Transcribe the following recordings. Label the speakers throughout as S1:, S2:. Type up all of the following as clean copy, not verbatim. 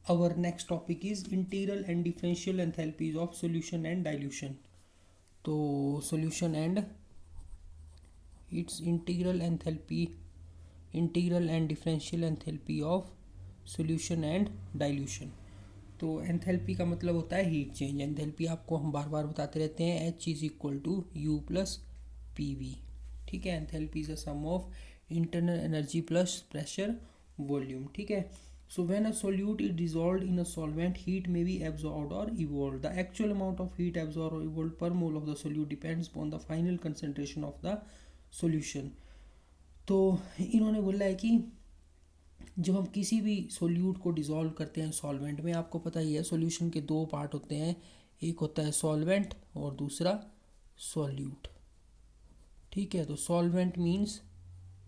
S1: Our next topic is integral and differential enthalpies of solution and dilution. तो solution and its integral and differential enthalpy of solution and dilution. तो enthalpy का मतलब होता है heat change. Enthalpy आपको हम बार बार बताते रहते हैं, H is equal to U plus P V. ठीक है, enthalpy is a sum of internal energy plus pressure volume. ठीक है. So when a solute is dissolved in a solvent, heat may be absorbed or evolved. The actual amount of heat absorbed or evolved per mole of the solute depends upon the final concentration of the solution. तो इन्होंने बोला है कि जब हम किसी भी solute को डिज़ोल्व करते हैं सॉल्वेंट में, आपको पता ही है सॉल्यूशन के दो पार्ट होते हैं, एक होता है सॉल्वेंट और दूसरा सॉल्यूट. ठीक है. तो सॉल्वेंट मीन्स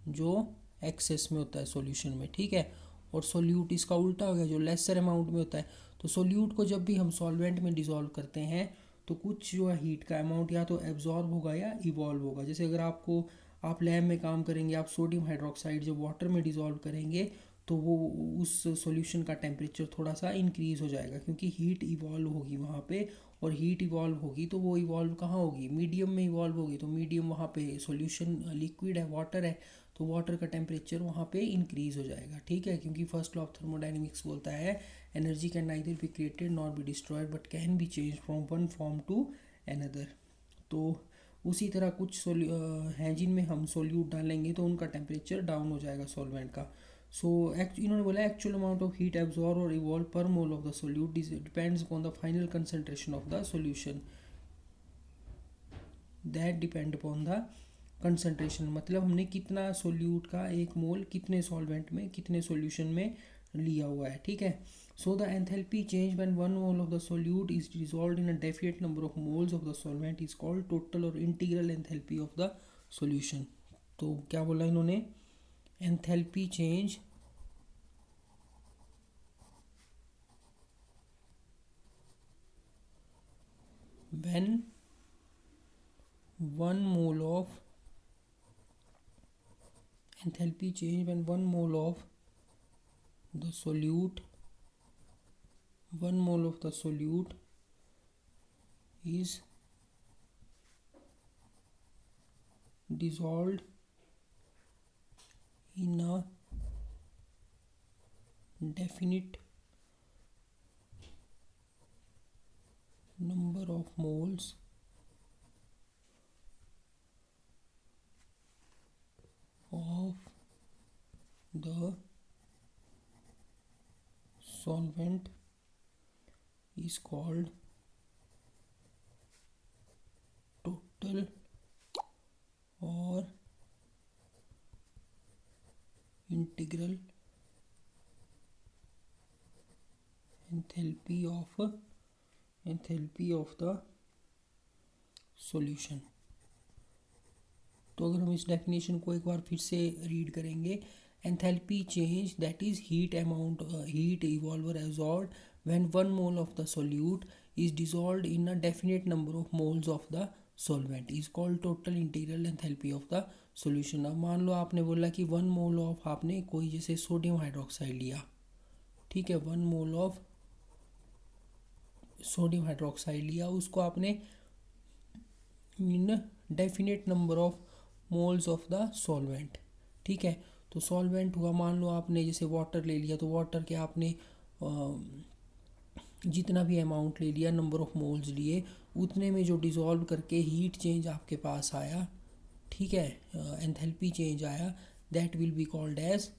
S1: जो एक्सेस में होता है सॉल्यूशन में. ठीक है. और सोल्यूट इसका उल्टा हो गया, जो लेसर अमाउंट में होता है. तो सोल्यूट को जब भी हम सॉल्वेंट में डिज़ोल्व करते हैं तो कुछ जो है हीट का अमाउंट या तो एब्जॉर्ब होगा या इवॉल्व होगा. जैसे अगर आप लैब में काम करेंगे, आप सोडियम हाइड्रोक्साइड जब वाटर में डिज़ोल्व करेंगे तो वो उस सॉल्यूशन का टेम्परेचर थोड़ा सा इंक्रीज़ हो जाएगा, क्योंकि हीट इवॉल्व होगी वहाँ पे. और हीट इवॉल्व होगी तो वो इवॉल्व कहाँ होगी, मीडियम में इवॉल्व होगी. तो मीडियम वहाँ पे सॉल्यूशन लिक्विड है, वाटर है, तो वाटर का टेम्परेचर वहाँ पे इंक्रीज़ हो जाएगा. ठीक है. क्योंकि फर्स्ट लॉ ऑफ थर्मोडाइनमिक्स बोलता है energy can neither be created nor be destroyed but can be change from one form to another. तो उसी तरह कुछ हैं जिनमें हम सोल्यूट डालेंगे तो उनका टेम्परेचर डाउन हो जाएगा सॉल्वेंट का. सो इन्होंने बोला actual amount of heat absorb और इवॉल्व पर मोल of the solute depends upon the final concentration of the solution. That depend upon the concentration, मतलब हमने कितना सोल्यूट का एक मोल कितने सॉल्वेंट में कितने सॉल्यूशन में लिया हुआ है. ठीक है. So the enthalpy change when one mole of the solute is dissolved in a definite number of moles of the solvent is called total or integral enthalpy of the solution. तो क्या बोला इन्होंने, enthalpy change when one mole of enthalpy change when one mole of the solute is dissolved in a definite number of moles of the solvent is called total or integral enthalpy of the solution. तो अगर हम इस definition को एक बार फिर से read करेंगे, enthalpy change that is heat amount heat इवॉल्वर absorbed when one mole of the solute is dissolved in a definite number of moles of the solvent is called total integral enthalpy of the solution. अब मान लो आपने बोला कि one mole of आपने कोई जैसे sodium hydroxide लिया. ठीक है. One mole of sodium hydroxide लिया, उसको आपने इन definite number of moles of the solvent. ठीक है. तो सॉल्वेंट हुआ, मान लो आपने जैसे वाटर ले लिया, तो वाटर के आपने जितना भी अमाउंट ले लिया, नंबर ऑफ मोल्स लिए, उतने में जो डिज़ोल्व करके हीट चेंज आपके पास आया, ठीक है, एंथैल्पी चेंज आया, that will be called as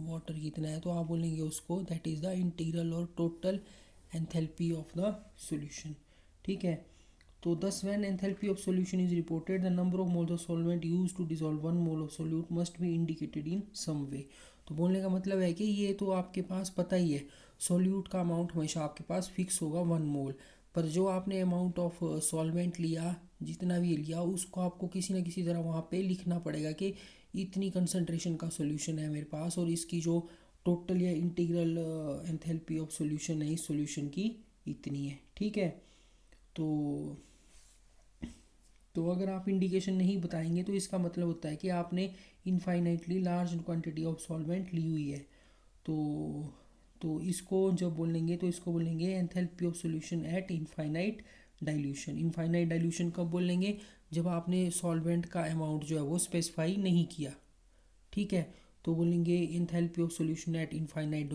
S1: water कितना है तो आप बोलेंगे उसको दैट इज़ द इंटीग्रल और total enthalpy of the solution. ठीक है. तो thus when enthalpy of solution is reported, the number of moles of solvent used to dissolve one mole of solute must be indicated in some way. तो बोलने का मतलब है कि ये तो आपके पास पता ही है, सोल्यूट का अमाउंट हमेशा आपके पास फिक्स होगा 1 मोल, पर जो आपने अमाउंट ऑफ सॉल्वेंट लिया, जितना भी लिया, उसको आपको किसी न किसी तरह वहाँ पे लिखना पड़ेगा कि इतनी कंसनट्रेशन का सोल्यूशन है मेरे पास और इसकी जो टोटल या इंटीग्रल एंथैल्पी ऑफ सोल्यूशन है इस सोल्यूशन की इतनी है. ठीक है. तो तो अगर आप इंडिकेशन नहीं बताएंगे तो इसका मतलब होता है कि आपने infinitely large quantity of solvent ली हुई है। तो इसको जब बोलेंगे तो इसको बोलेंगे enthalpy of solution at infinite dilution. Infinite dilution कब बोलेंगे? जब आपने सॉल्वेंट का अमाउंट जो है वो स्पेसिफाई नहीं किया, ठीक है। तो बोलेंगे enthalpy of solution at infinite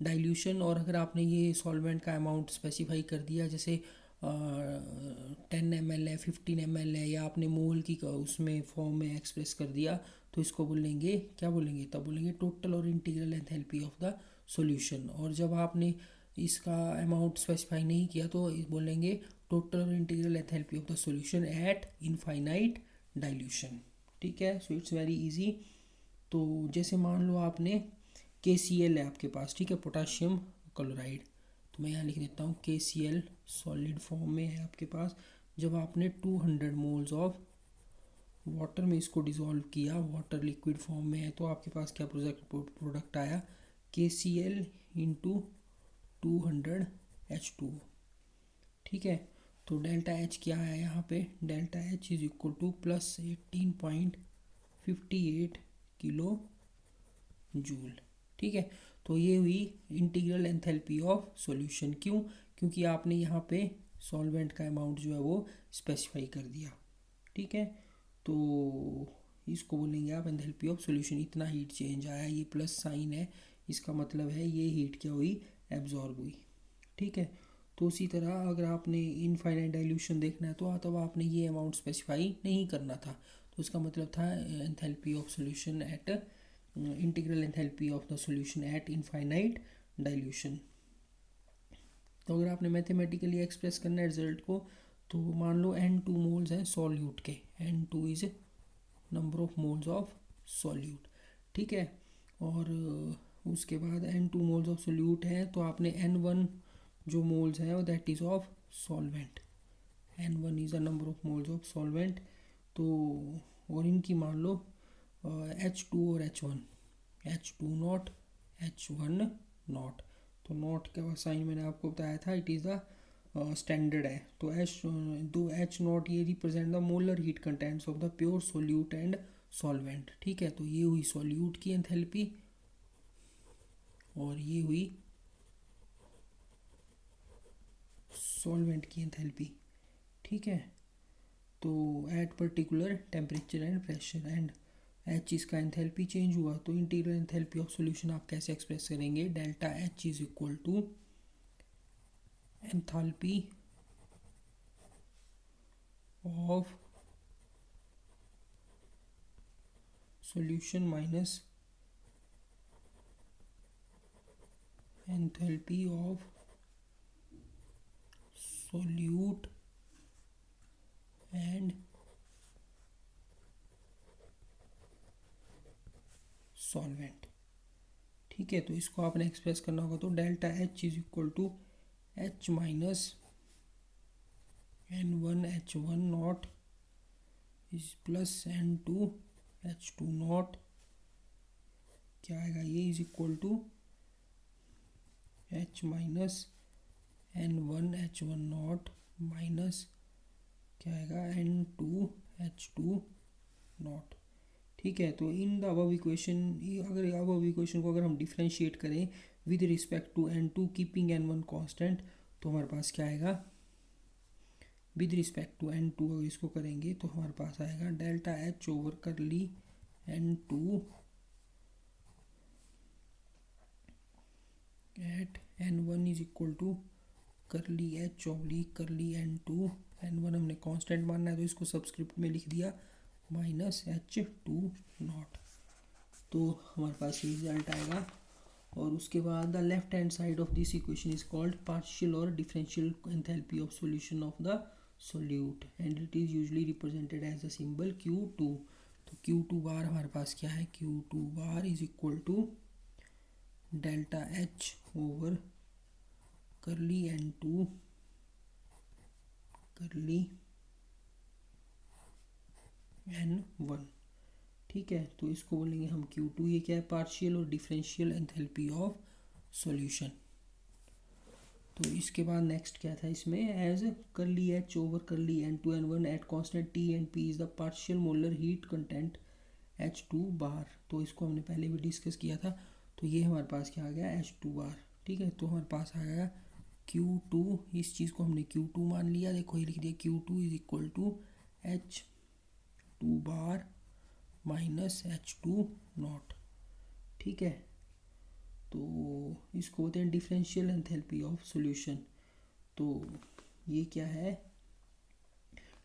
S1: dilution. और अगर आपने ये सॉल्वेंट का अमाउंट स्पेसिफाई कर दिया, जैसे 10 ml है, 15 ml है, या आपने मोल की उसमें फॉर्म में एक्सप्रेस कर दिया, तो इसको बोलेंगे क्या बोलेंगे? तब बोलेंगे total or integral enthalpy of the solution. और जब आपने इसका अमाउंट स्पेसिफाई नहीं किया तो बोलेंगे total or integral enthalpy of the solution at infinite dilution. ठीक है, सो इट्स वेरी इजी। तो जैसे मान लो आपने KCl है आपके पास, ठीक है, पोटाशियम क्लोराइड। तो मैं यहाँ लिख देता हूँ KCl सॉलिड फॉर्म में है आपके पास। जब आपने 200 मोल्स ऑफ वाटर में इसको डिज़ोल्व किया, वाटर लिक्विड फॉर्म में है, तो आपके पास क्या प्रोडक्ट आया? KCl into 200H2O। ठीक है, तो डेल्टा H क्या आया यहाँ पे? Delta H is equal two plus 18.58 kilo joule. ठीक है, तो ये हुई इंटीग्रल एंथैल्पी ऑफ सॉल्यूशन। क्यों? क्योंकि आपने यहाँ पे सॉल्वेंट का अमाउंट जो है वो स्पेसिफाई कर दिया। ठीक है, तो इसको बोलेंगे आप एंथैल्पी ऑफ सॉल्यूशन। इतना हीट चेंज आया, ये प्लस साइन है, इसका मतलब है ये हीट क्या हुई? एब्जॉर्ब हुई। ठीक है, तो उसी तरह अगर आपने इनफाइनाइट डाइल्यूशन देखना है तो तब आपने ये अमाउंट स्पेसिफाई नहीं करना था। तो इसका मतलब था enthalpy of solution eight integral enthalpy of the solution at infinite dilution. तो अगर आपने मैथमेटिकली एक्सप्रेस करना है रिजल्ट को, तो मान लो N2 मोल्स हैं सॉल्यूट के। N2 is number of moles of solute. ठीक है, और उसके बाद N2 मोल्स ऑफ सॉल्यूट है, तो आपने N1 जो मोल्स हैं वो that is of solvent. N1 is a number of moles of solvent. तो और इनकी मान लो H2 और H2 नॉट, H1 नॉट। तो नॉट का साइन मैंने आपको बताया था, इट इज़ द स्टैंडर्ड है। तो H नॉट ये represent the molar heat contents of the pure solute and solvent. ठीक है, तो ये हुई सॉल्यूट की एंथैल्पी और ये हुई सॉल्वेंट की एंथैल्पी। ठीक है, तो at particular temperature and pressure and H इसका एंथैल्पी चेंज हुआ, तो इंटीग्रल एंथैल्पी ऑफ सॉल्यूशन आप कैसे एक्सप्रेस करेंगे? Delta H is equal to enthalpy of solution minus enthalpy of solute and solvent. ठीक है, तो इसको आपने एक्सप्रेस करना होगा, तो delta H is equal to H minus N1 H1 naught is plus N2 H2 naught. क्या आएगा? ये is equal to H minus N1 H1 naught minus क्या आएगा? N2 H2 naught. ठीक है, तो इन द अबव इक्वेशन, अगर above equation को अगर हम डिफ्रेंशिएट करें with respect to N2 keeping N1 constant, तो हमारे पास क्या आएगा? विद रिस्पेक्ट टू N2 अगर इसको करेंगे तो हमारे पास आएगा delta H over curly N2 at N1 is equal to curly H oblique curly N2। N1 हमने कांस्टेंट मानना है तो इसको सबस्क्रिप्ट में लिख दिया माइनस H2 नॉट। तो हमारे पास ये रिजल्ट आएगा। और उसके बाद the left hand side of this equation is called partial or differential enthalpy of solution of the solute and it is usually represented as the symbol Q2। तो Q2 bar हमारे पास क्या है? Q2 bar is equal to delta H over curly N2 करली N1। ठीक है, तो इसको बोलेंगे हम Q2। ये क्या है? Partial or differential enthalpy of solution. तो इसके बाद नेक्स्ट क्या था इसमें, एज करली H over curly n2 n1 at constant T and P is the partial molar heat content H2 बार। तो इसको हमने पहले भी डिस्कस किया था। तो ये हमारे पास क्या आ गया, H2 बार। ठीक है, तो हमारे पास आ गया Q2, इस चीज़ को हमने Q2 मान लिया। देखो ये लिख दिया Q2 is equal to H2 bar minus H2 naught. ठीक है, तो इसको बोलते हैं डिफरेंशियल एंथैल्पी ऑफ सॉल्यूशन। तो ये क्या है,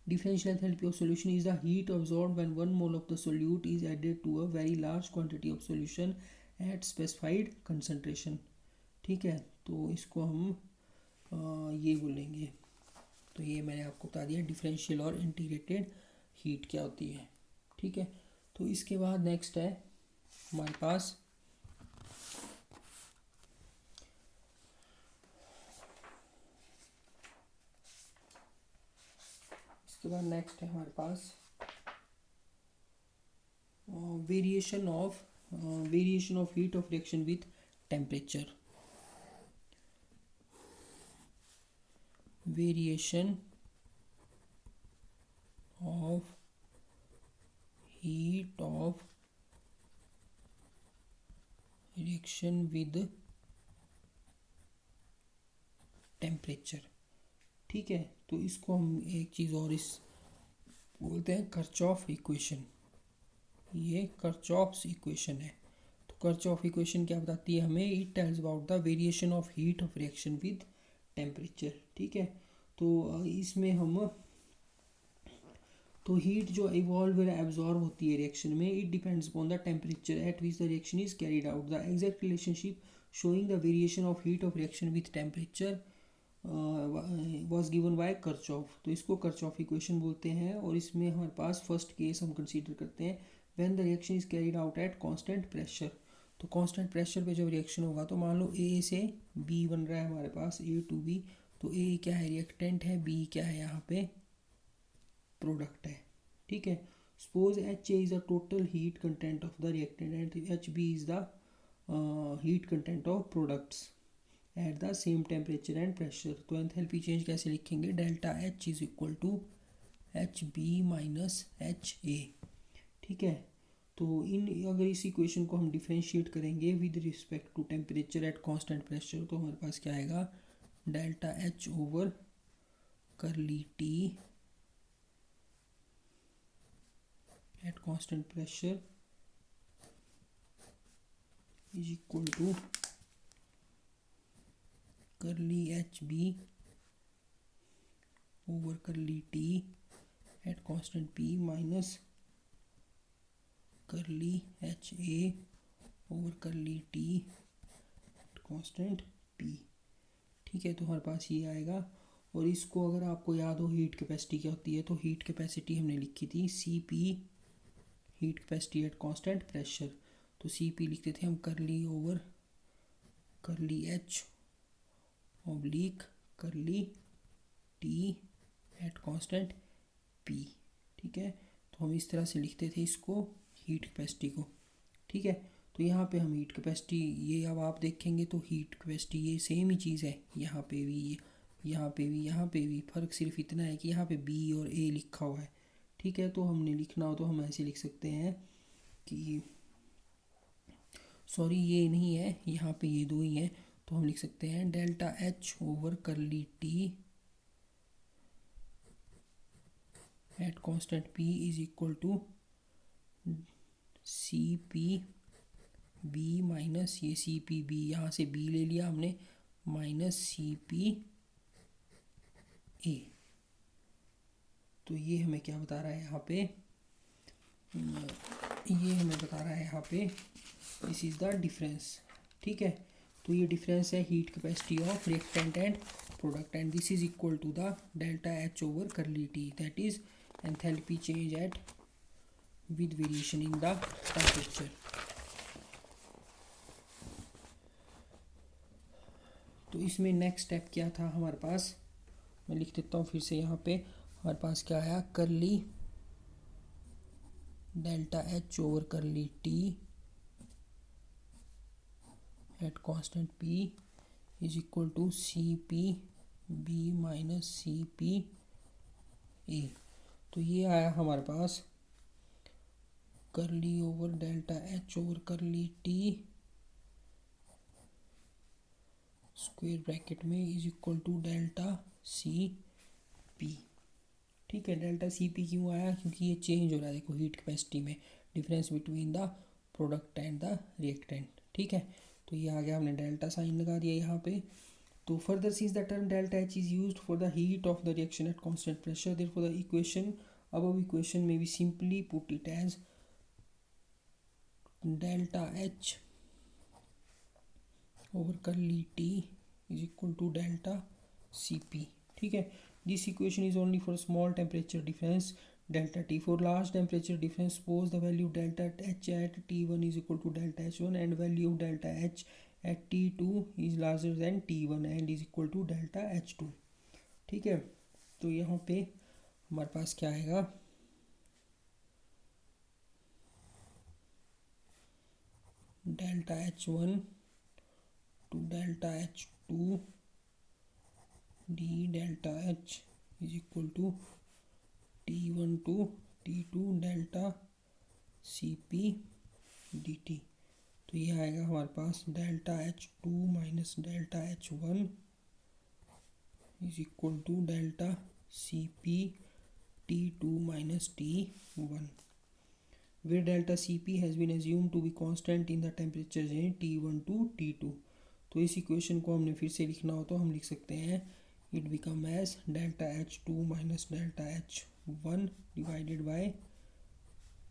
S1: differential enthalpy of solution is the heat absorbed when 1 mole of the solute is added to a very large quantity of solution at specified concentration। ठीक है, तो इसको हम ये बोलेंगे। तो ये मैंने आपको बता दिया डिफरेंशियल और इंटीग्रेटेड हीट क्या होती है। ठीक है, तो इसके बाद नेक्स्ट है हमारे पास नेक्स्ट है हमारे पास variation of heat of reaction with temperature. Variation of heat of reaction with temperature. ठीक है, तो इसको हम एक चीज़ और इस बोलते हैं कर्चॉफ इक्वेशन। ये कर्चॉफ्स इक्वेशन है। तो कर्चॉफ इक्वेशन क्या बताती है हमें, it tells about the variation of heat of reaction with temperature. ठीक है, तो इसमें हम तो हीट जो इवॉल्व या एब्जॉर्ब होती है रिएक्शन में, it depends upon the temperature at which the reaction is carried out. The exact relationship showing the variation of heat of reaction with temperature was given by Kirchhoff. तो इसको Kirchhoff equation बोलते हैं। और इसमें हमारे पास first case हम consider करते हैं when the reaction is carried out at constant pressure. तो कांस्टेंट प्रेशर पे जब रिएक्शन होगा, तो मान लो ए से बी बन रहा है हमारे पास, ए टू बी। तो ए क्या है, रिएक्टेंट है, बी क्या है यहाँ पे, प्रोडक्ट है। ठीक है, suppose H A is the total heat content of the reactant and H B is the heat content of products at the same temperature and pressure. तो एंथैल्पी चेंज कैसे लिखेंगे, delta H is equal to H B minus H A. ठीक है, तो अगर इस equation को हम डिफरेंशिएट करेंगे with respect to temperature at constant pressure, तो हमारे पास क्या आएगा, delta H over curly T at constant pressure is equal to curly H B over curly T at constant P minus curly H A over curly T at constant P. ठीक है, तो हमारे पास ये आएगा। और इसको अगर आपको याद हो हीट कैपेसिटी क्या होती है, तो हीट कैपेसिटी हमने लिखी थी C P, heat capacity at constant pressure. तो सी पी लिखते थे हम curly over curly H oblique curly T at constant P. ठीक है, तो हम इस तरह से लिखते थे इसको हीट कैपेसिटी को। ठीक है, तो यहाँ पे हम हीट कैपेसिटी, ये अब आप देखेंगे तो हीट कैपेसिटी ये सेम ही चीज़ है, यहाँ पे भी, यहाँ पे भी, यहाँ पे भी। फ़र्क सिर्फ इतना है कि यहाँ पे बी और ए लिखा हुआ है। ठीक है, तो हमने लिखना हो तो हम ऐसे लिख सकते हैं कि सॉरी ये नहीं है, यहाँ पे ये दो ही हैं। तो हम लिख सकते हैं delta H over curly T at constant P is equal to C P B minus ये सी पी बी, यहाँ से बी ले लिया हमने, माइनस सी पी ए। तो ये हमें क्या बता रहा है यहाँ पे, ये हमें बता रहा है यहाँ पे दिस इज़ द डिफरेंस। ठीक है, तो ये डिफरेंस है heat capacity of reactant and product and this is equal to the delta H over curly T, that is enthalpy change at with variation in the temperature. तो इसमें next step क्या था हमारे पास, मैं लिख देता हूँ फिर से। यहाँ पे हमारे पास क्या आया, curly delta H over curly T at constant P is equal to CP B minus CP A। तो ये आया हमारे पास curly over delta H over curly T square bracket में is equal to delta CP। ठीक है, delta CP क्यों आया? क्योंकि ये चेंज हो रहा है, देखो हीट कैपेसिटी में difference between the product and the reactant. ठीक है, तो ये आ गया, हमने डेल्टा साइन लगा दिया यहाँ पे। तो further since the term delta H is used for the heat of the reaction at constant pressure, therefore the equation above equation may be simply put it as delta H over curly T is equal to delta CP। ठीक है, this equation is only for small temperature difference delta T. For large temperature difference, suppose the value delta H at T1 is equal to delta H1 and value of delta H at T2 is larger than T1 and is equal to delta H2। ठीक है, तो यहाँ पे हमारे पास क्या आएगा, delta H1 to delta H2 D delta H is equal to T1 to T2 delta CP dt। तो ये आएगा हमारे पास delta H2 minus delta H1 is equal to delta CP T2 minus T1, where delta CP has been assumed to be constant in the temperature range T1 to T2। तो इस equation को हमने फिर से लिखना हो तो हम लिख सकते हैं, it become as delta H2 minus delta H1 divided by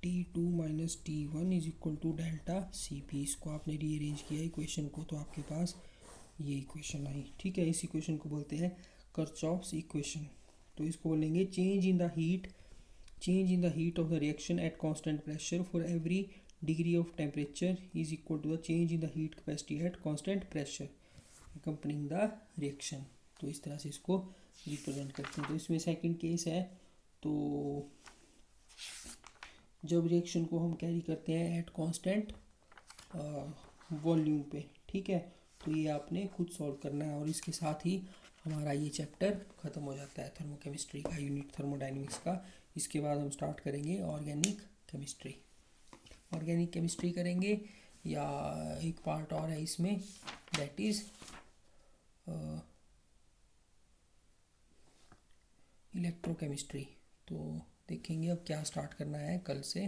S1: T2 minus T1 is equal to delta CP। इसको आपने रीअरेंज किया इक्वेशन को, तो आपके पास ये इक्वेशन आई। ठीक है, इस इक्वेशन को बोलते हैं किरचॉफ्स इक्वेशन। तो इसको बोलेंगे change in the heat of the reaction at constant pressure for every degree of temperature is equal to the change in the heat capacity at constant pressure accompanying the reaction. तो इस तरह से इसको represent करते हैं। तो इसमें second case है, तो जब रिएक्शन को हम कैरी करते हैं एट कांस्टेंट वॉल्यूम पे। ठीक है, तो ये आपने खुद सॉल्व करना है और इसके साथ ही हमारा ये चैप्टर ख़त्म हो जाता है थर्मोकेमिस्ट्री का, यूनिट थर्मोडाइनमिक्स का। इसके बाद हम स्टार्ट करेंगे ऑर्गेनिक केमिस्ट्री करेंगे, या एक पार्ट और है इसमें, दैट इज़ इलेक्ट्रोकेमिस्ट्री। तो देखेंगे अब क्या स्टार्ट करना है कल से।